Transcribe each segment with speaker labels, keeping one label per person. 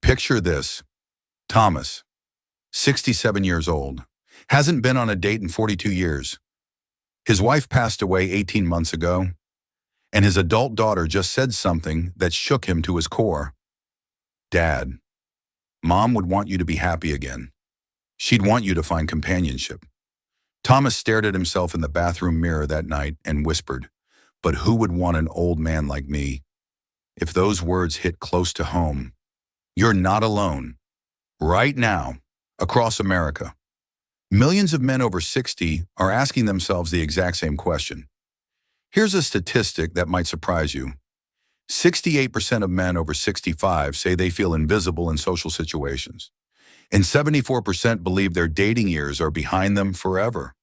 Speaker 1: Picture this. Thomas, 67 years old, hasn't been on a date in 42 years. His wife passed away 18 months ago, and his adult daughter just said something that shook him to his core. Dad, Mom would want you to be happy again. She'd want you to find companionship. Thomas stared at himself in the bathroom mirror that night and whispered, "But who would want an old man like me?" If those words hit close to home, you're not alone. Right now, across America, millions of men over 60 are asking themselves the exact same question. Here's a statistic that might surprise you. 68% of men over 65 say they feel invisible in social situations, and 74% believe their dating years are behind them forever.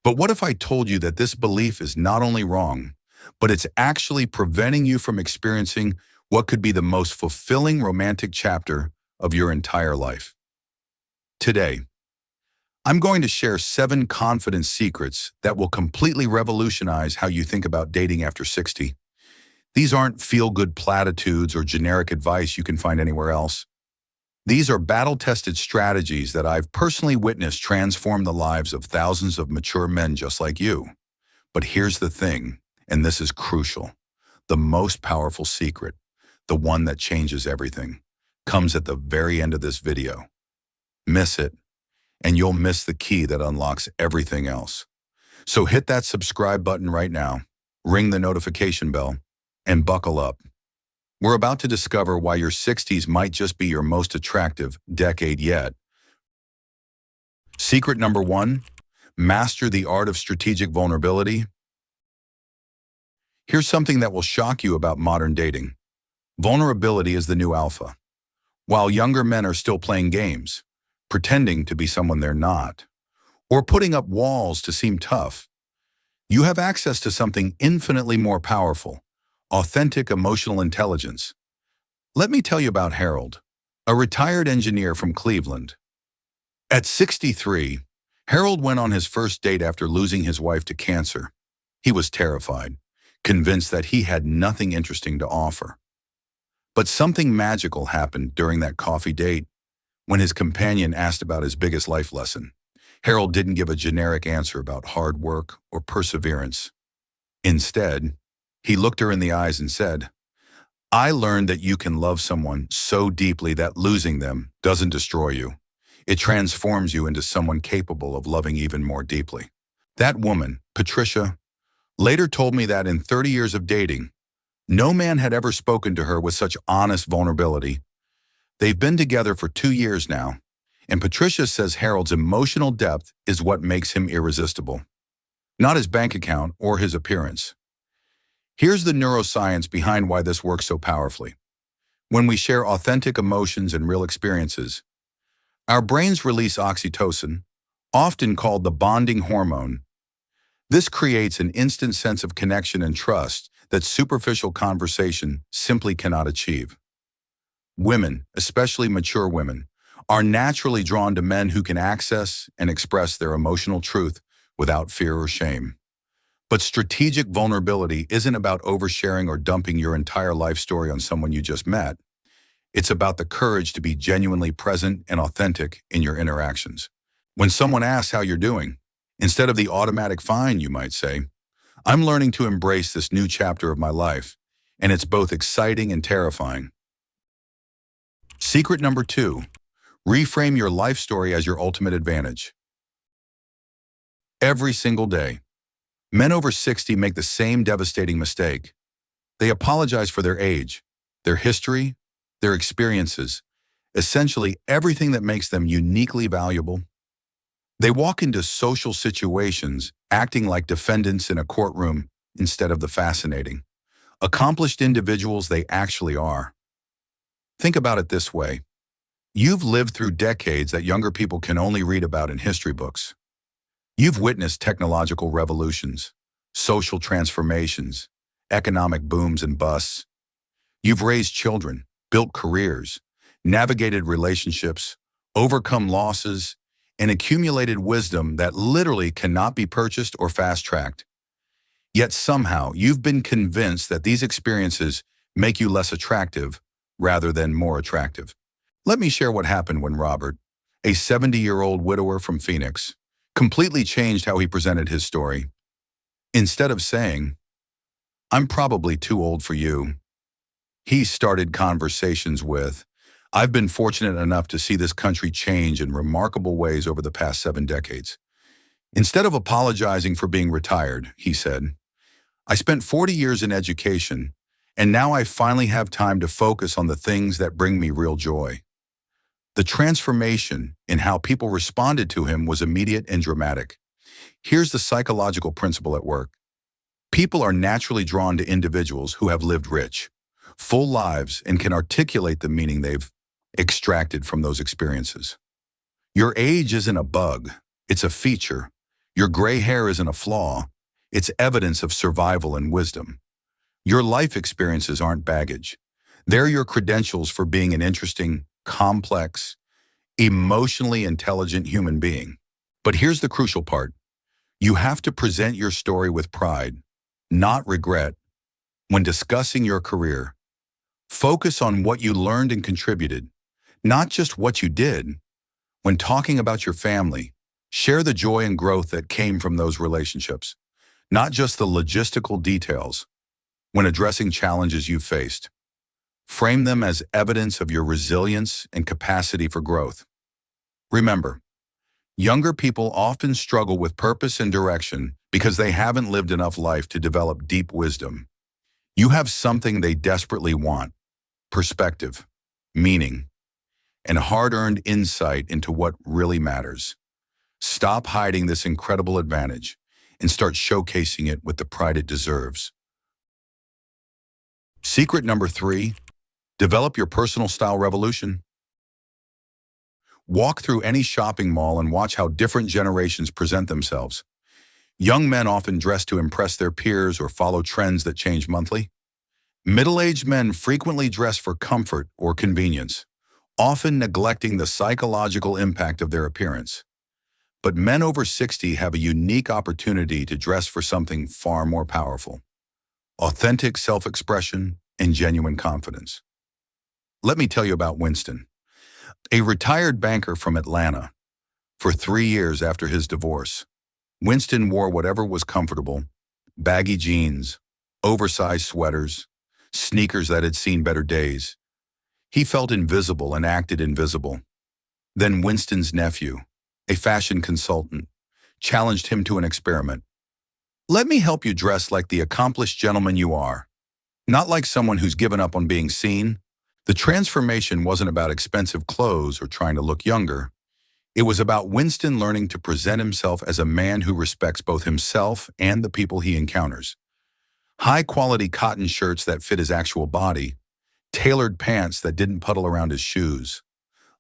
Speaker 1: But what if I told you that this belief is not only wrong, but it's actually preventing you from experiencing what could be the most fulfilling romantic chapter of your entire life? Today, I'm going to share 7 confidence secrets that will completely revolutionize how you think about dating after 60. These aren't feel-good platitudes or generic advice you can find anywhere else. These are battle-tested strategies that I've personally witnessed transform the lives of thousands of mature men just like you. But here's the thing, and this is crucial. The most powerful secret, the one that changes everything, comes at the very end of this video. Miss it, and you'll miss the key that unlocks everything else. So hit that subscribe button right now, ring the notification bell, and buckle up. We're about to discover why your 60s might just be your most attractive decade yet. Secret number 1, master the art of strategic vulnerability. Here's something that will shock you about modern dating. Vulnerability is the new alpha. While younger men are still playing games, pretending to be someone they're not, or putting up walls to seem tough, you have access to something infinitely more powerful: authentic emotional intelligence. Let me tell you about Harold, a retired engineer from Cleveland. At 63, Harold went on his first date after losing his wife to cancer. He was terrified, convinced that he had nothing interesting to offer. But something magical happened during that coffee date. When his companion asked about his biggest life lesson, Harold didn't give a generic answer about hard work or perseverance. Instead, he looked her in the eyes and said, "I learned that you can love someone so deeply that losing them doesn't destroy you. It transforms you into someone capable of loving even more deeply." That woman, Patricia, later told me that in 30 years of dating, no man had ever spoken to her with such honest vulnerability. They've been together for 2 years now, and Patricia says Harold's emotional depth is what makes him irresistible, not his bank account or his appearance. Here's the neuroscience behind why this works so powerfully. When we share authentic emotions and real experiences, our brains release oxytocin, often called the bonding hormone. This creates an instant sense of connection and trust that superficial conversation simply cannot achieve. Women, especially mature women, are naturally drawn to men who can access and express their emotional truth without fear or shame. But strategic vulnerability isn't about oversharing or dumping your entire life story on someone you just met. It's about the courage to be genuinely present and authentic in your interactions. When someone asks how you're doing, instead of the automatic "fine," you might say, "I'm learning to embrace this new chapter of my life, and it's both exciting and terrifying." Secret number 2, reframe your life story as your ultimate advantage. Every single day, men over 60 make the same devastating mistake. They apologize for their age, their history, their experiences, essentially everything that makes them uniquely valuable. They walk into social situations acting like defendants in a courtroom instead of the fascinating, accomplished individuals they actually are. Think about it this way. You've lived through decades that younger people can only read about in history books. You've witnessed technological revolutions, social transformations, economic booms and busts. You've raised children, built careers, navigated relationships, overcome losses, and accumulated wisdom that literally cannot be purchased or fast-tracked. Yet somehow you've been convinced that these experiences make you less attractive rather than more attractive. Let me share what happened when Robert, a 70-year-old widower from Phoenix, completely changed how he presented his story. Instead of saying, "I'm probably too old for you," he started conversations with, "I've been fortunate enough to see this country change in remarkable ways over the past 7 decades." Instead of apologizing for being retired, he said, "I spent 40 years in education, and now I finally have time to focus on the things that bring me real joy." The transformation in how people responded to him was immediate and dramatic. Here's the psychological principle at work. People are naturally drawn to individuals who have lived rich, full lives and can articulate the meaning they've extracted from those experiences. Your age isn't a bug, it's a feature. Your gray hair isn't a flaw, it's evidence of survival and wisdom. Your life experiences aren't baggage. They're your credentials for being an interesting, complex, emotionally intelligent human being. But here's the crucial part. You have to present your story with pride, not regret. When discussing your career, focus on what you learned and contributed, not just what you did. When talking about your family, share the joy and growth that came from those relationships, not just the logistical details. When addressing challenges you faced, frame them as evidence of your resilience and capacity for growth. Remember, younger people often struggle with purpose and direction because they haven't lived enough life to develop deep wisdom. You have something they desperately want: perspective, meaning, and hard-earned insight into what really matters. Stop hiding this incredible advantage and start showcasing it with the pride it deserves. Secret number 3, develop your personal style revolution. Walk through any shopping mall and watch how different generations present themselves. Young men often dress to impress their peers or follow trends that change monthly. Middle-aged men frequently dress for comfort or convenience, often neglecting the psychological impact of their appearance. But men over 60 have a unique opportunity to dress for something far more powerful: authentic self-expression and genuine confidence. Let me tell you about Winston, a retired banker from Atlanta. For 3 years after his divorce, Winston wore whatever was comfortable: baggy jeans, oversized sweaters, sneakers that had seen better days. He felt invisible and acted invisible. Then Winston's nephew, a fashion consultant, challenged him to an experiment. "Let me help you dress like the accomplished gentleman you are, not like someone who's given up on being seen." The transformation wasn't about expensive clothes or trying to look younger. It was about Winston learning to present himself as a man who respects both himself and the people he encounters. High-quality cotton shirts that fit his actual body, tailored pants that didn't puddle around his shoes,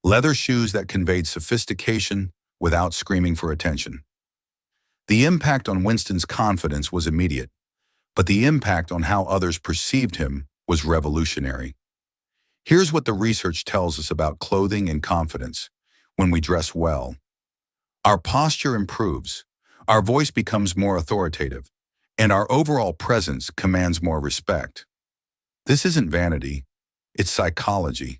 Speaker 1: leather shoes that conveyed sophistication without screaming for attention. The impact on Winston's confidence was immediate, but the impact on how others perceived him was revolutionary. Here's what the research tells us about clothing and confidence. When we dress well, our posture improves, our voice becomes more authoritative, and our overall presence commands more respect. This isn't vanity, it's psychology.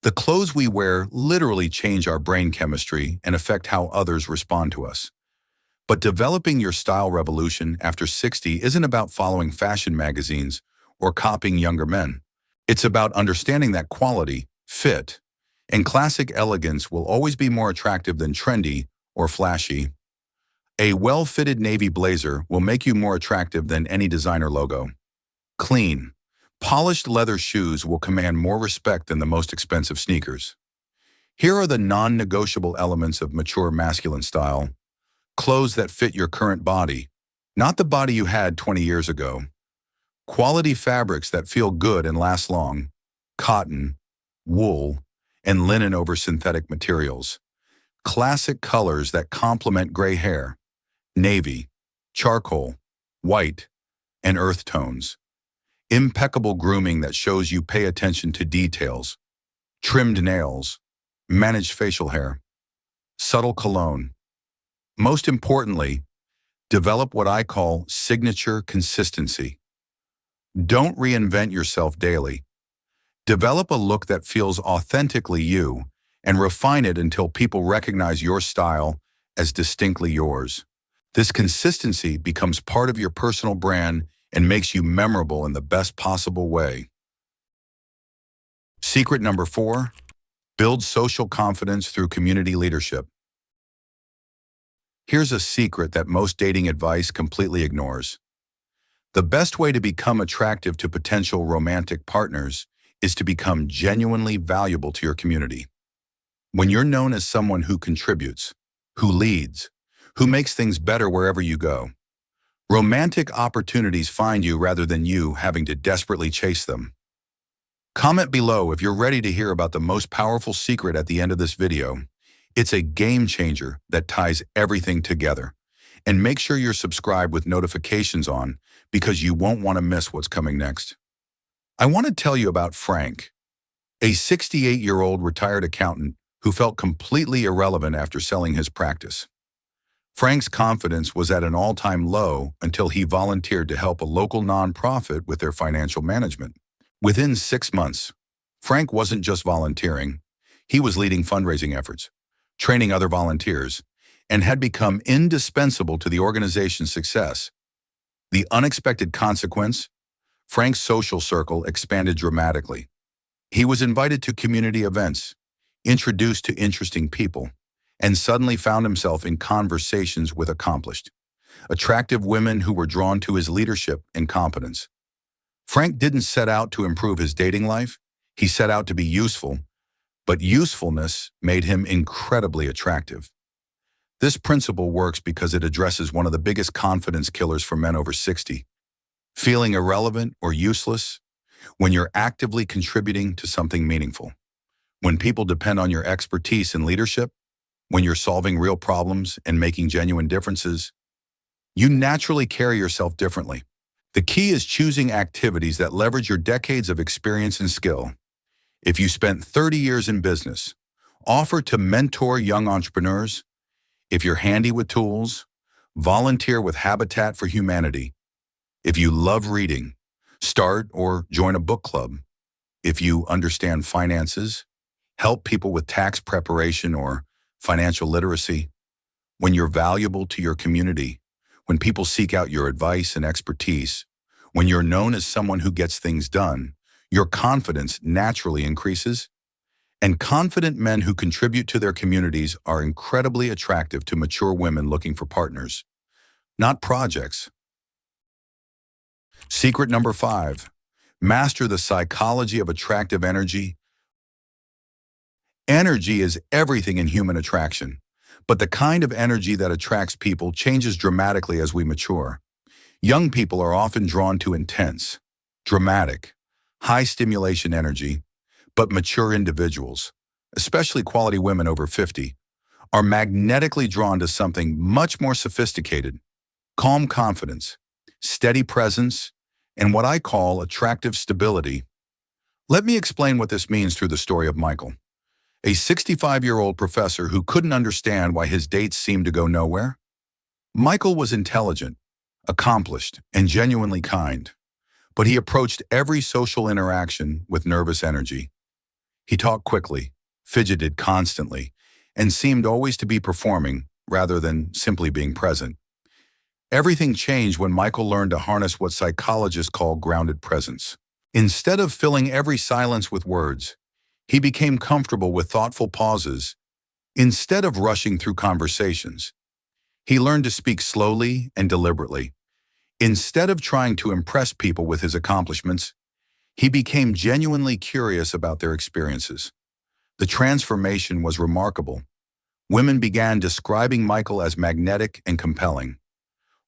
Speaker 1: The clothes we wear literally change our brain chemistry and affect how others respond to us. But developing your style revolution after 60 isn't about following fashion magazines or copying younger men. It's about understanding that quality, fit, and classic elegance will always be more attractive than trendy or flashy. A well-fitted navy blazer will make you more attractive than any designer logo. Clean, polished leather shoes will command more respect than the most expensive sneakers. Here are the non-negotiable elements of mature masculine style. Clothes that fit your current body, not the body you had 20 years ago. Quality fabrics that feel good and last long: cotton, wool, and linen over synthetic materials. Classic colors that complement gray hair: navy, charcoal, white, and earth tones. Impeccable grooming that shows you pay attention to details: trimmed nails, managed facial hair, subtle cologne. Most importantly, develop what I call signature consistency. Don't reinvent yourself daily. Develop a look that feels authentically you and refine it until people recognize your style as distinctly yours. This consistency becomes part of your personal brand and makes you memorable in the best possible way. Secret number 4, build social confidence through community leadership. Here's a secret that most dating advice completely ignores. The best way to become attractive to potential romantic partners is to become genuinely valuable to your community. When you're known as someone who contributes, who leads, who makes things better wherever you go, romantic opportunities find you rather than you having to desperately chase them. Comment below if you're ready to hear about the most powerful secret at the end of this video. It's a game changer that ties everything together. And make sure you're subscribed with notifications on because you won't want to miss what's coming next. I want to tell you about Frank, a 68-year-old retired accountant who felt completely irrelevant after selling his practice. Frank's confidence was at an all-time low until he volunteered to help a local nonprofit with their financial management. Within 6 months, Frank wasn't just volunteering, he was leading fundraising efforts, training other volunteers, and had become indispensable to the organization's success. The unexpected consequence? Frank's social circle expanded dramatically. He was invited to community events, introduced to interesting people, and suddenly found himself in conversations with accomplished, attractive women who were drawn to his leadership and competence. Frank didn't set out to improve his dating life, he set out to be useful, but usefulness made him incredibly attractive. This principle works because it addresses one of the biggest confidence killers for men over 60. Feeling irrelevant or useless when you're actively contributing to something meaningful. When people depend on your expertise in leadership, when you're solving real problems and making genuine differences, you naturally carry yourself differently. The key is choosing activities that leverage your decades of experience and skill. If you spent 30 years in business, offer to mentor young entrepreneurs. If you're handy with tools, volunteer with Habitat for Humanity. If you love reading, start or join a book club. If you understand finances, help people with tax preparation or financial literacy. When you're valuable to your community, when people seek out your advice and expertise, when you're known as someone who gets things done, your confidence naturally increases. And confident men who contribute to their communities are incredibly attractive to mature women looking for partners, not projects. Secret number 5, master the psychology of attractive energy. Energy is everything in human attraction, but the kind of energy that attracts people changes dramatically as we mature. Young people are often drawn to intense, dramatic, high-stimulation energy, but mature individuals, especially quality women over 50, are magnetically drawn to something much more sophisticated, calm confidence, steady presence, and what I call attractive stability. Let me explain what this means through the story of Michael, a 65-year-old professor who couldn't understand why his dates seemed to go nowhere. Michael was intelligent, accomplished, and genuinely kind, but he approached every social interaction with nervous energy. He talked quickly, fidgeted constantly, and seemed always to be performing rather than simply being present. Everything changed when Michael learned to harness what psychologists call grounded presence. Instead of filling every silence with words, he became comfortable with thoughtful pauses. Instead of rushing through conversations, he learned to speak slowly and deliberately. Instead of trying to impress people with his accomplishments, he became genuinely curious about their experiences. The transformation was remarkable. Women began describing Michael as magnetic and compelling.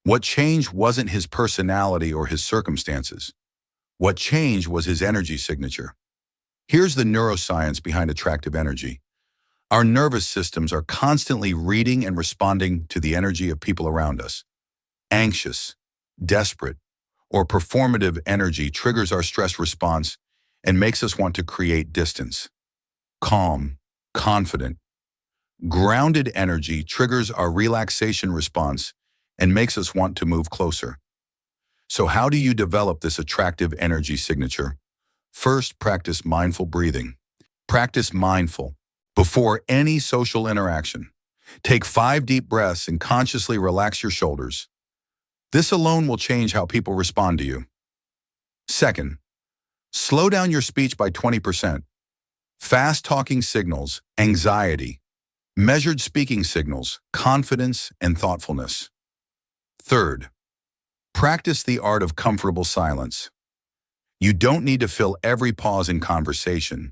Speaker 1: What changed wasn't his personality or his circumstances. What changed was his energy signature. Here's the neuroscience behind attractive energy. Our nervous systems are constantly reading and responding to the energy of people around us. Anxious, desperate, or performative energy triggers our stress response and makes us want to create distance. Calm, confident, grounded energy triggers our relaxation response and makes us want to move closer. So how do you develop this attractive energy signature? First, practice mindful breathing. Practice mindful before any social interaction. Take 5 deep breaths and consciously relax your shoulders. This alone will change how people respond to you. Second, slow down your speech by 20%. Fast talking signals anxiety. Measured speaking signals confidence and thoughtfulness. Third, practice the art of comfortable silence. You don't need to fill every pause in conversation.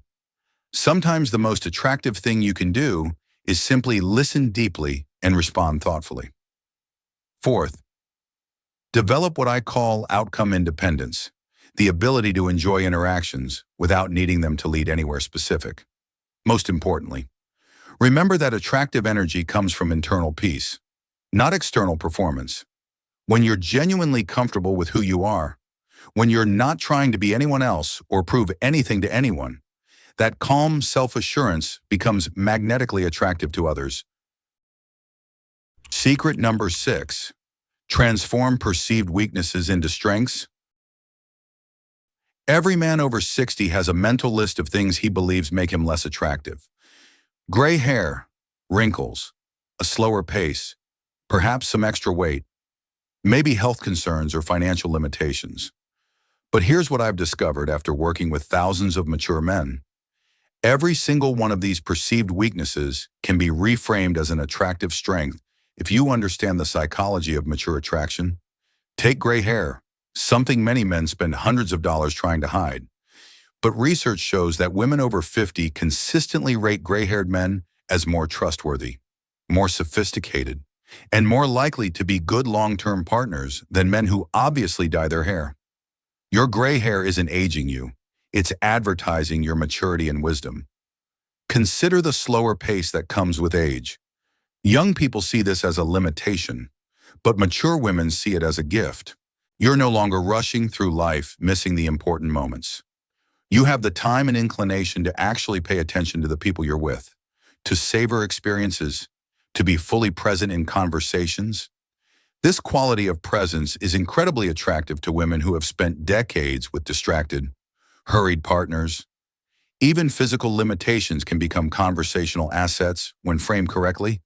Speaker 1: Sometimes the most attractive thing you can do is simply listen deeply and respond thoughtfully. Fourth, develop what I call outcome independence, the ability to enjoy interactions without needing them to lead anywhere specific. Most importantly, remember that attractive energy comes from internal peace, not external performance. When you're genuinely comfortable with who you are, when you're not trying to be anyone else or prove anything to anyone, that calm self-assurance becomes magnetically attractive to others. Secret number 6. Transform perceived weaknesses into strengths. Every man over 60 has a mental list of things he believes make him less attractive. Gray hair, wrinkles, a slower pace, perhaps some extra weight, maybe health concerns or financial limitations. But here's what I've discovered after working with thousands of mature men. Every single one of these perceived weaknesses can be reframed as an attractive strength if you understand the psychology of mature attraction. Take gray hair, something many men spend hundreds of dollars trying to hide. But research shows that women over 50 consistently rate gray-haired men as more trustworthy, more sophisticated, and more likely to be good long-term partners than men who obviously dye their hair. Your gray hair isn't aging you. It's advertising your maturity and wisdom. Consider the slower pace that comes with age. Young people see this as a limitation, but mature women see it as a gift. You're no longer rushing through life, missing the important moments. You have the time and inclination to actually pay attention to the people you're with, to savor experiences, to be fully present in conversations. This quality of presence is incredibly attractive to women who have spent decades with distracted, hurried partners. Even physical limitations can become conversational assets when framed correctly.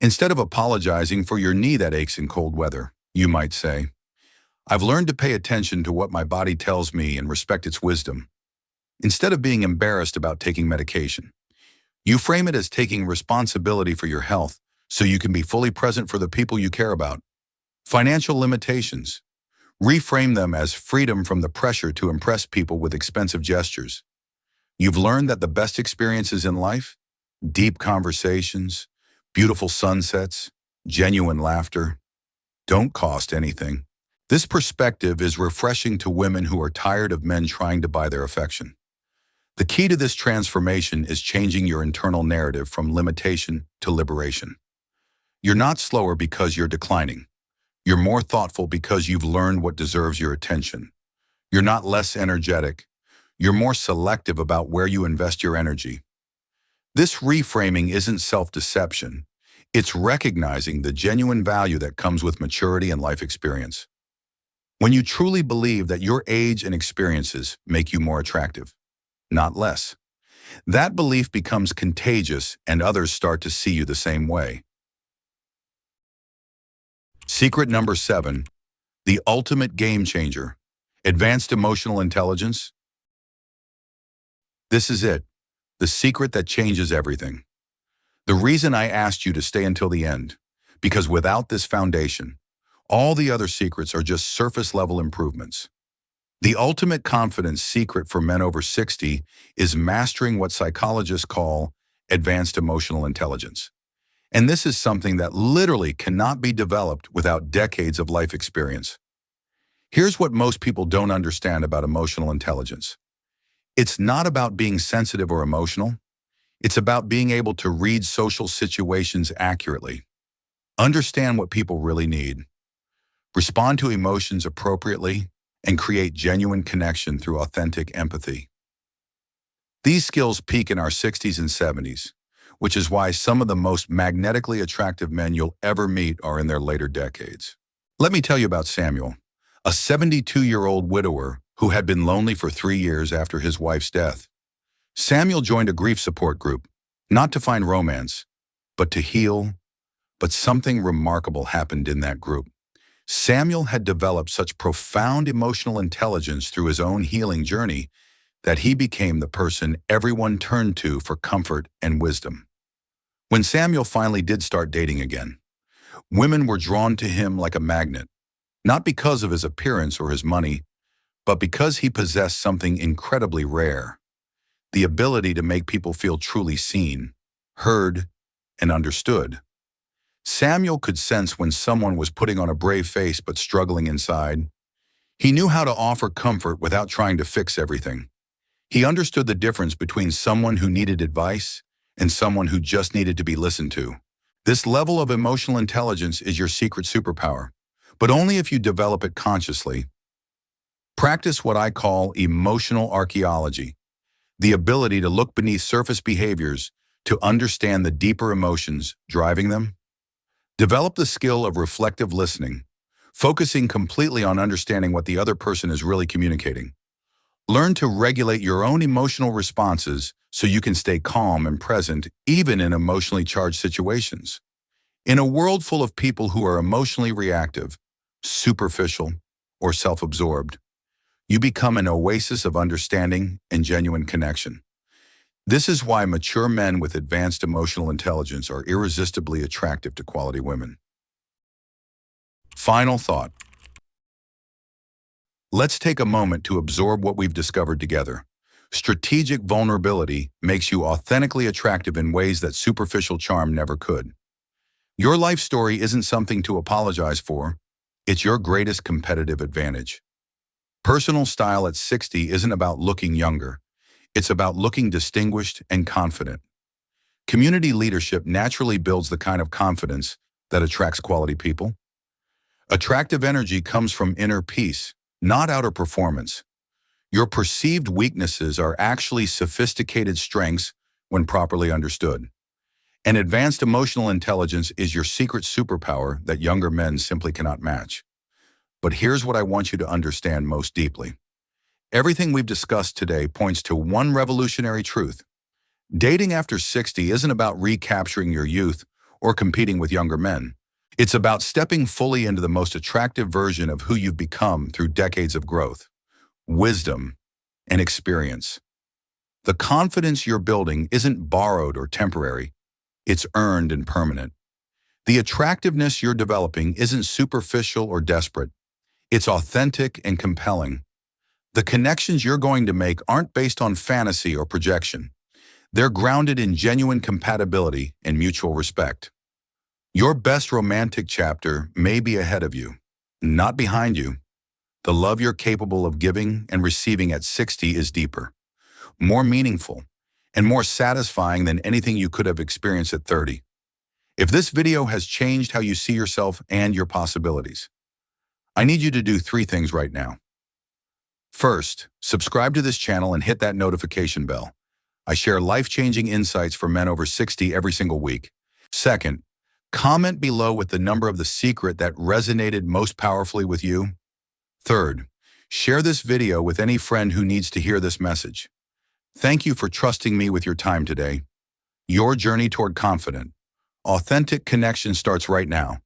Speaker 1: Instead of apologizing for your knee that aches in cold weather, you might say, "I've learned to pay attention to what my body tells me and respect its wisdom." Instead of being embarrassed about taking medication, you frame it as taking responsibility for your health so you can be fully present for the people you care about. Financial limitations. Reframe them as freedom from the pressure to impress people with expensive gestures. You've learned that the best experiences in life, deep conversations, beautiful sunsets, genuine laughter, don't cost anything. This perspective is refreshing to women who are tired of men trying to buy their affection. The key to this transformation is changing your internal narrative from limitation to liberation. You're not slower because you're declining. You're more thoughtful because you've learned what deserves your attention. You're not less energetic. You're more selective about where you invest your energy. This reframing isn't self-deception. It's recognizing the genuine value that comes with maturity and life experience. When you truly believe that your age and experiences make you more attractive, not less, that belief becomes contagious and others start to see you the same way. Secret number 7, the ultimate game changer, advanced emotional intelligence. This is it, the secret that changes everything. The reason I asked you to stay until the end, because without this foundation, all the other secrets are just surface-level improvements. The ultimate confidence secret for men over 60 is mastering what psychologists call advanced emotional intelligence. And this is something that literally cannot be developed without decades of life experience. Here's what most people don't understand about emotional intelligence. It's not about being sensitive or emotional. It's about being able to read social situations accurately, understand what people really need, respond to emotions appropriately, and create genuine connection through authentic empathy. These skills peak in our 60s and 70s, which is why some of the most magnetically attractive men you'll ever meet are in their later decades. Let me tell you about Samuel, a 72-year-old widower who had been lonely for 3 years after his wife's death. Samuel joined a grief support group, not to find romance, but to heal. But something remarkable happened in that group. Samuel had developed such profound emotional intelligence through his own healing journey that he became the person everyone turned to for comfort and wisdom. When Samuel finally did start dating again, women were drawn to him like a magnet, not because of his appearance or his money, but because he possessed something incredibly rare: the ability to make people feel truly seen, heard, and understood. Samuel could sense when someone was putting on a brave face but struggling inside. He knew how to offer comfort without trying to fix everything. He understood the difference between someone who needed advice and someone who just needed to be listened to. This level of emotional intelligence is your secret superpower, but only if you develop it consciously. Practice what I call emotional archaeology, the ability to look beneath surface behaviors to understand the deeper emotions driving them. Develop the skill of reflective listening, focusing completely on understanding what the other person is really communicating. Learn to regulate your own emotional responses so you can stay calm and present even in emotionally charged situations. In a world full of people who are emotionally reactive, superficial, or self-absorbed, you become an oasis of understanding and genuine connection. This is why mature men with advanced emotional intelligence are irresistibly attractive to quality women. Final thought. Let's take a moment to absorb what we've discovered together. Strategic vulnerability makes you authentically attractive in ways that superficial charm never could. Your life story isn't something to apologize for. It's your greatest competitive advantage. Personal style at 60 isn't about looking younger. It's about looking distinguished and confident. Community leadership naturally builds the kind of confidence that attracts quality people. Attractive energy comes from inner peace, not outer performance. Your perceived weaknesses are actually sophisticated strengths when properly understood. And advanced emotional intelligence is your secret superpower that younger men simply cannot match. But here's what I want you to understand most deeply. Everything we've discussed today points to one revolutionary truth. Dating after 60 isn't about recapturing your youth or competing with younger men. It's about stepping fully into the most attractive version of who you've become through decades of growth, wisdom, and experience. The confidence you're building isn't borrowed or temporary. It's earned and permanent. The attractiveness you're developing isn't superficial or desperate. It's authentic and compelling. The connections you're going to make aren't based on fantasy or projection. They're grounded in genuine compatibility and mutual respect. Your best romantic chapter may be ahead of you, not behind you. The love you're capable of giving and receiving at 60 is deeper, more meaningful, and more satisfying than anything you could have experienced at 30. If this video has changed how you see yourself and your possibilities, I need you to do 3 things right now. First, subscribe to this channel and hit that notification bell. I share life-changing insights for men over 60 every single week. Second, comment below with the number of the secret that resonated most powerfully with you. Third, share this video with any friend who needs to hear this message. Thank you for trusting me with your time today. Your journey toward confident, authentic connection starts right now.